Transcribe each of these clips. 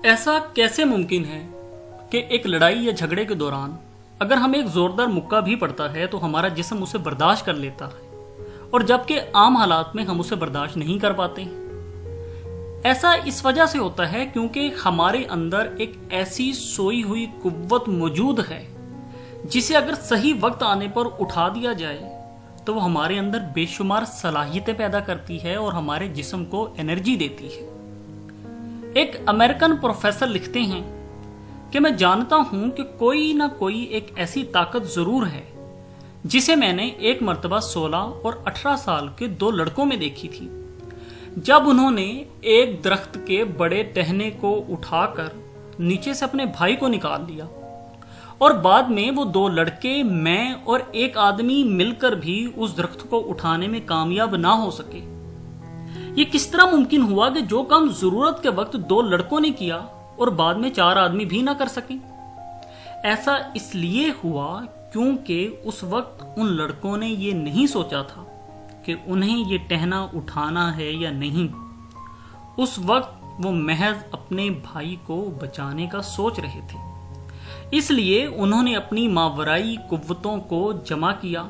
ایسا کیسے ممکن ہے کہ ایک لڑائی یا جھگڑے کے دوران اگر ہمیں ایک زوردار مکہ بھی پڑتا ہے تو ہمارا جسم اسے برداشت کر لیتا ہے، اور جبکہ عام حالات میں ہم اسے برداشت نہیں کر پاتے ہیں؟ ایسا اس وجہ سے ہوتا ہے کیونکہ ہمارے اندر ایک ایسی سوئی ہوئی قوت موجود ہے جسے اگر صحیح وقت آنے پر اٹھا دیا جائے تو وہ ہمارے اندر بے شمار صلاحیتیں پیدا کرتی ہے اور ہمارے جسم کو انرجی دیتی ہے۔ ایک امریکن پروفیسر لکھتے ہیں کہ میں جانتا ہوں کہ کوئی نہ کوئی ایک ایسی طاقت ضرور ہے جسے میں نے ایک مرتبہ 16 اور 18 سال کے 2 لڑکوں میں دیکھی تھی، جب انہوں نے ایک درخت کے بڑے ٹہنے کو اٹھا کر نیچے سے اپنے بھائی کو نکال دیا، اور بعد میں وہ 2 لڑکے، میں اور ایک آدمی مل کر بھی اس درخت کو اٹھانے میں کامیاب نہ ہو سکے۔ یہ کس طرح ممکن ہوا کہ جو کام ضرورت کے وقت 2 لڑکوں نے کیا اور بعد میں 4 آدمی بھی نہ کر سکیں؟ ایسا اس لیے ہوا کیونکہ اس وقت ان لڑکوں نے یہ نہیں سوچا تھا کہ انہیں یہ ٹہنا اٹھانا ہے یا نہیں۔ اس وقت وہ محض اپنے بھائی کو بچانے کا سوچ رہے تھے، اس لیے انہوں نے اپنی ماورائی قوتوں کو جمع کیا،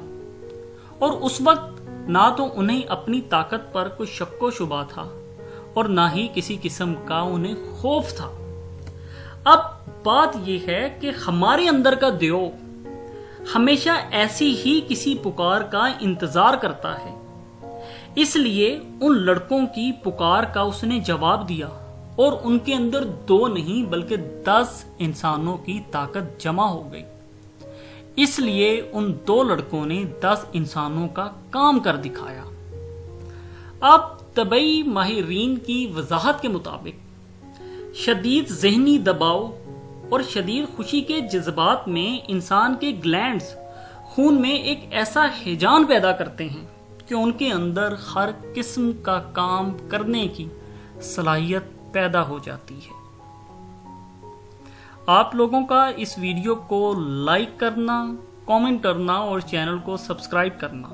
اور اس وقت نہ تو انہیں اپنی طاقت پر کوئی شک و شبہ تھا اور نہ ہی کسی قسم کا انہیں خوف تھا۔ اب بات یہ ہے کہ ہمارے اندر کا دیو ہمیشہ ایسی ہی کسی پکار کا انتظار کرتا ہے، اس لیے ان لڑکوں کی پکار کا اس نے جواب دیا اور ان کے اندر 2 نہیں بلکہ 10 انسانوں کی طاقت جمع ہو گئی۔ اس لیے ان 2 لڑکوں نے 10 انسانوں کا کام کر دکھایا۔ اب طبی ماہرین کی وضاحت کے مطابق شدید ذہنی دباؤ اور شدید خوشی کے جذبات میں انسان کے گلینڈز خون میں ایک ایسا ہیجان پیدا کرتے ہیں کہ ان کے اندر ہر قسم کا کام کرنے کی صلاحیت پیدا ہو جاتی ہے۔ آپ لوگوں کا اس ویڈیو کو لائک کرنا، کامنٹ کرنا اور چینل کو سبسکرائب کرنا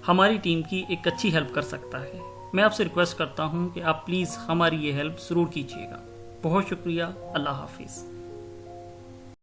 ہماری ٹیم کی ایک اچھی ہیلپ کر سکتا ہے۔ میں آپ سے ریکویسٹ کرتا ہوں کہ آپ پلیز ہماری یہ ہیلپ ضرور کیجیے گا۔ بہت شکریہ۔ اللہ حافظ۔